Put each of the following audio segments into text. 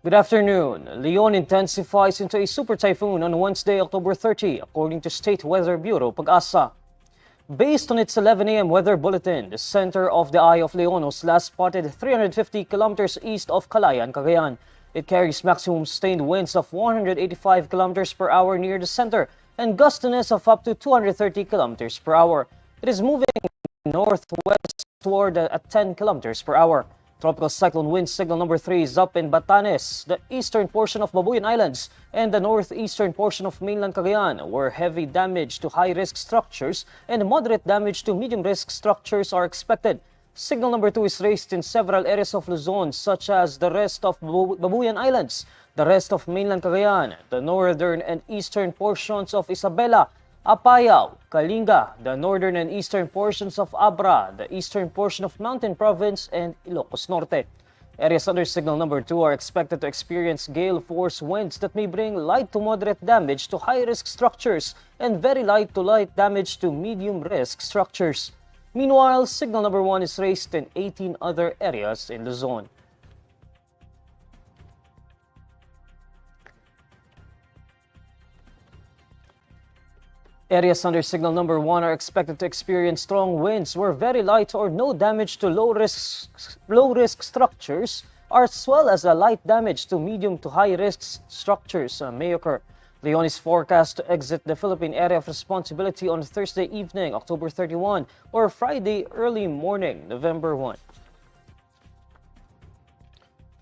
Good afternoon. Leon intensifies into a super typhoon on Wednesday, October 30, according to State Weather Bureau Pag-asa. Based on its 11 a.m. weather bulletin, the center of the eye of Leon was last spotted 350 kilometers east of Calayan, Cagayan. It carries maximum sustained winds of 185 kilometers per hour near the center and gustiness of up to 230 kilometers per hour. It is moving northwestward at 10 kilometers per hour. Tropical cyclone wind signal number 3 is up in Batanes, the eastern portion of Babuyan Islands, and the northeastern portion of mainland Cagayan, where heavy damage to high-risk structures and moderate damage to medium-risk structures are expected. Signal number 2 is raised in several areas of Luzon, such as the rest of Babuyan Islands, the rest of mainland Cagayan, the northern and eastern portions of Isabela, Apayao, Kalinga, the northern and eastern portions of Abra, the eastern portion of Mountain Province, and Ilocos Norte. Areas under signal number 2 are expected to experience gale force winds that may bring light to moderate damage to high-risk structures and very light to light damage to medium-risk structures. Meanwhile, signal number 1 is raised in 18 other areas in Luzon. Areas under signal number 1 are expected to experience strong winds where very light or no damage to low-risk structures, as well as a light damage to medium to high-risk structures may occur. Leon is forecast to exit the Philippine area of responsibility on Thursday evening, October 31, or Friday early morning, November 1.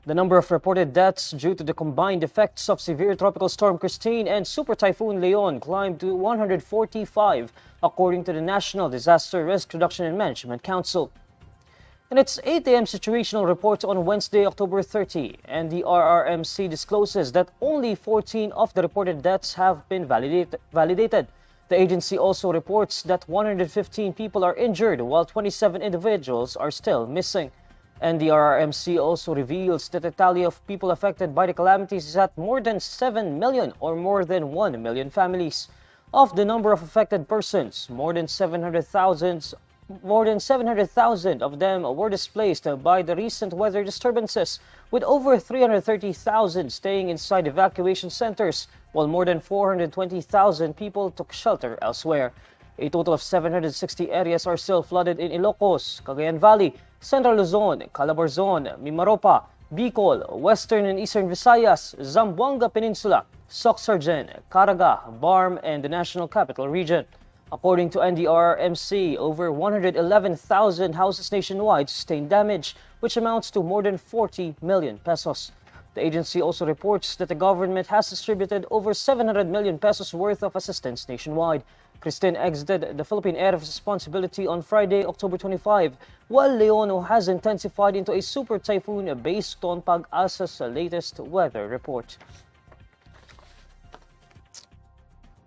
The number of reported deaths due to the combined effects of severe tropical storm Kristine and super typhoon Leon climbed to 145, according to the National Disaster Risk Reduction and Management Council. In its 8 a.m. situational report on Wednesday, October 30, and the RRMC discloses that only 14 of the reported deaths have been validated. The agency also reports that 115 people are injured while 27 individuals are still missing. And the RRMC also reveals that the tally of people affected by the calamities is at more than 7 million or more than 1 million families. Of the number of affected persons, more than 700,000 of them were displaced by the recent weather disturbances, with over 330,000 staying inside evacuation centers, while more than 420,000 people took shelter elsewhere. A total of 760 areas are still flooded in Ilocos, Cagayan Valley, Central Luzon, Calabarzon, Mimaropa, Bicol, Western and Eastern Visayas, Zamboanga Peninsula, Soxargen, Caraga, Barm, and the National Capital Region. According to NDRMC, over 111,000 houses nationwide sustained damage, which amounts to more than 40 million pesos. The agency also reports that the government has distributed over 700 million pesos worth of assistance nationwide. Kristine exited the Philippine area of responsibility on Friday, October 25, while Leon has intensified into a super typhoon based on Pag-asa's latest weather report.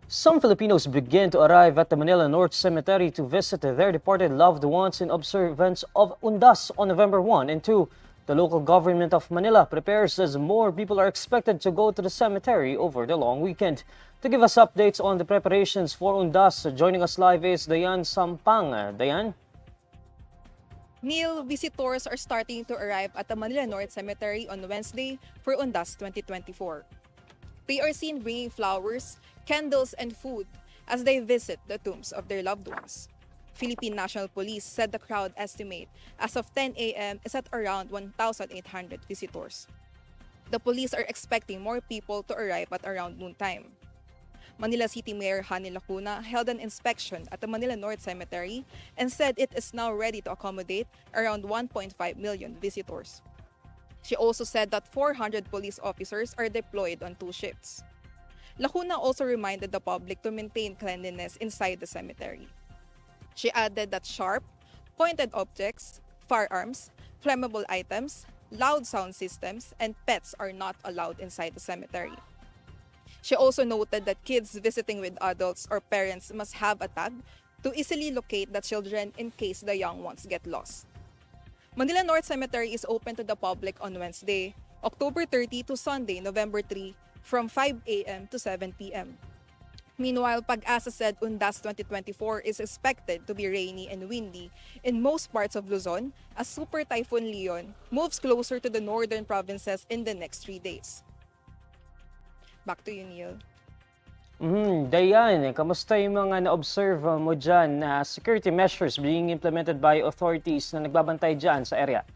Some Filipinos begin to arrive at the Manila North Cemetery to visit their departed loved ones in observance of Undas on November 1 and 2. The local government of Manila prepares as more people are expected to go to the cemetery over the long weekend. To give us updates on the preparations for Undas, joining us live is Dayan Sampang. Dayan? Neil, visitors are starting to arrive at the Manila North Cemetery on Wednesday for Undas 2024. They are seen bringing flowers, candles, and food as they visit the tombs of their loved ones. Philippine National Police said the crowd estimate as of 10 a.m. is at around 1,800 visitors. The police are expecting more people to arrive at around noontime. Manila City Mayor Hani Lacuna held an inspection at the Manila North Cemetery and said it is now ready to accommodate around 1.5 million visitors. She also said that 400 police officers are deployed on 2 shifts. Lacuna also reminded the public to maintain cleanliness inside the cemetery. She added that sharp, pointed objects, firearms, flammable items, loud sound systems, and pets are not allowed inside the cemetery. She also noted that kids visiting with adults or parents must have a tag to easily locate the children in case the young ones get lost. Manila North Cemetery is open to the public on Wednesday, October 30 to Sunday, November 3, from 5 a.m. to 7 p.m. Meanwhile, Pag-asa said Undas 2024 is expected to be rainy and windy in most parts of Luzon as Super Typhoon Leon moves closer to the northern provinces in the next 3 days. Back to you, Neil. Dayan, kamusta yung mga na-observe mo dyan na security measures being implemented by authorities na nagbabantay dyan sa area?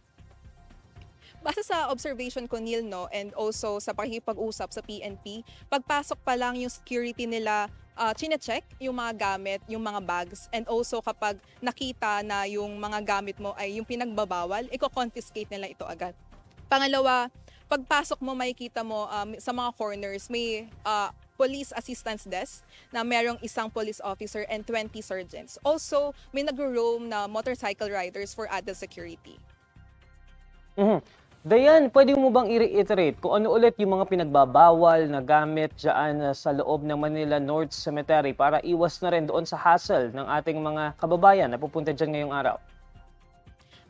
Base sa observation ko, Neil, no, and also sa pakikipag-usap sa PNP, pagpasok pa lang yung security nila, chine-check yung mga gamit, yung mga bags, and also kapag nakita na yung mga gamit mo ay yung pinagbabawal, i-confiscate nila ito agad. Pangalawa, pagpasok mo, makikita mo sa mga corners, may police assistance desk na merong isang police officer and 20 sergeants. Also, may nag-roam na motorcycle riders for added security. Dayan, pwede mo bang i-reiterate kung ano ulit yung mga pinagbabawal na gamit dyan sa loob ng Manila North Cemetery para iwas na rin doon sa hassle ng ating mga kababayan na pupunta dyan ngayong araw?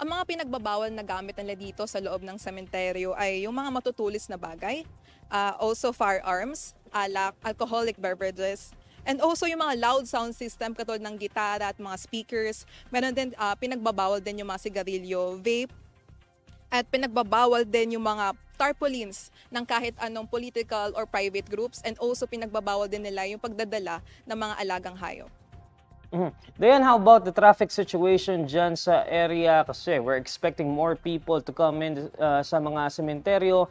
Ang mga pinagbabawal na gamit nila dito sa loob ng sementeryo ay yung mga matutulis na bagay, also firearms, alak, alcoholic beverages, and also yung mga loud sound system katulad ng gitara at mga speakers. Meron din pinagbabawal din yung mga sigarilyo, vape, at pinagbabawal din yung mga tarpaulins ng kahit anong political or private groups, and also pinagbabawal din nila yung pagdadala ng mga alagang hayop. Dayan, how about the traffic situation dyan sa area? Kasi we're expecting more people to come in sa mga sementeryo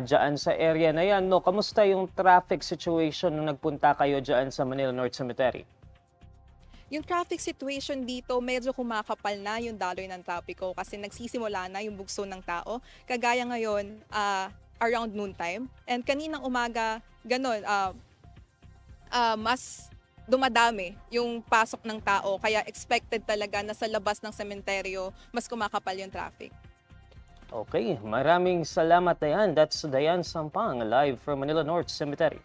dyan sa area na yan. No? Kamusta yung traffic situation nung nagpunta kayo dyan sa Manila North Cemetery? Yung traffic situation dito, medyo kumakapal na yung daloy ng trapiko kasi nagsisimula na yung bugso ng tao. Kagaya ngayon, around noontime. And kaninang umaga, ganun, mas dumadami yung pasok ng tao. Kaya expected talaga na sa labas ng sementeryo, mas kumakapal yung traffic. Okay, maraming salamat, Dayan. That's Dayan Sampang, live from Manila North Cemetery.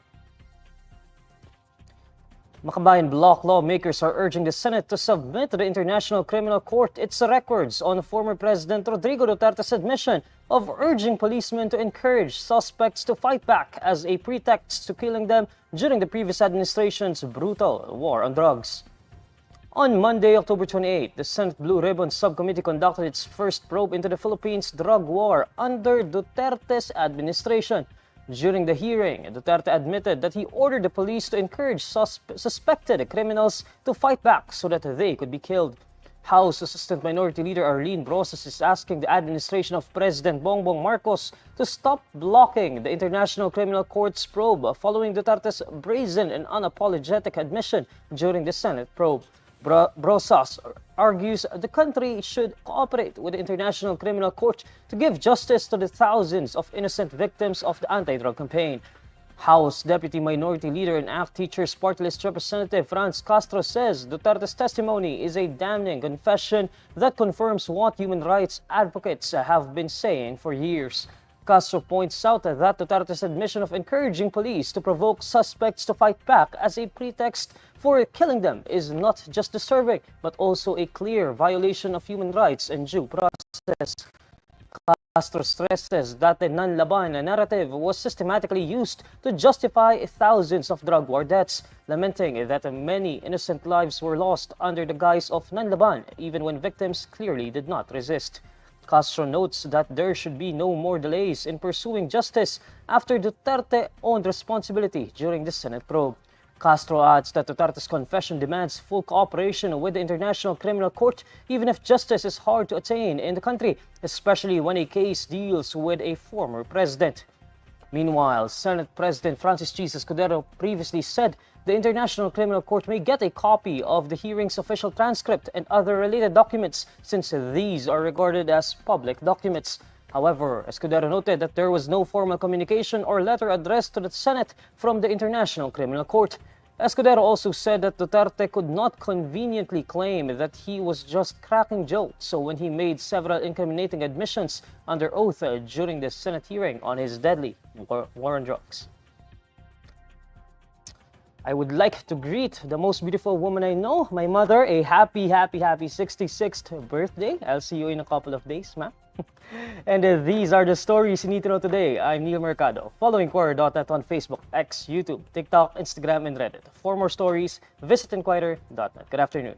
Makabayan bloc lawmakers are urging the Senate to submit to the International Criminal Court its records on former President Rodrigo Duterte's admission of urging policemen to encourage suspects to fight back as a pretext to killing them during the previous administration's brutal war on drugs. On Monday, October 28, the Senate Blue Ribbon Subcommittee conducted its first probe into the Philippines' drug war under Duterte's administration. During the hearing, Duterte admitted that he ordered the police to encourage suspected criminals to fight back so that they could be killed. House Assistant Minority Leader Arlene Brosas is asking the administration of President Bongbong Marcos to stop blocking the International Criminal Court's probe following Duterte's brazen and unapologetic admission during the Senate probe. Brosas argues the country should cooperate with the International Criminal Court to give justice to the thousands of innocent victims of the anti-drug campaign. House Deputy Minority Leader and ACT Teachers Party List Representative Franz Castro says Duterte's testimony is a damning confession that confirms what human rights advocates have been saying for years. Castro points out that Duterte's admission of encouraging police to provoke suspects to fight back as a pretext for killing them is not just disturbing, but also a clear violation of human rights and due process. Castro stresses that the non-laban narrative was systematically used to justify thousands of drug war deaths, lamenting that many innocent lives were lost under the guise of non-laban, even when victims clearly did not resist. Castro notes that there should be no more delays in pursuing justice after Duterte owned responsibility during the Senate probe. Castro adds that Duterte's confession demands full cooperation with the International Criminal Court, even if justice is hard to attain in the country, especially when a case deals with a former president. Meanwhile, Senate President Francis Jesus Escudero previously said the International Criminal Court may get a copy of the hearing's official transcript and other related documents since these are regarded as public documents. However, Escudero noted that there was no formal communication or letter addressed to the Senate from the International Criminal Court. Escudero also said that Duterte could not conveniently claim that he was just cracking jokes when he made several incriminating admissions under oath during the Senate hearing on his deadly war on drugs. I would like to greet the most beautiful woman I know, my mother, a happy 66th birthday. I'll see you in a couple of days, ma'am. And these are the stories you need to know today. I'm Neil Mercado. Follow INQUIRER.net on Facebook, X, YouTube, TikTok, Instagram, and Reddit. For more stories, visit INQUIRER.net. Good afternoon.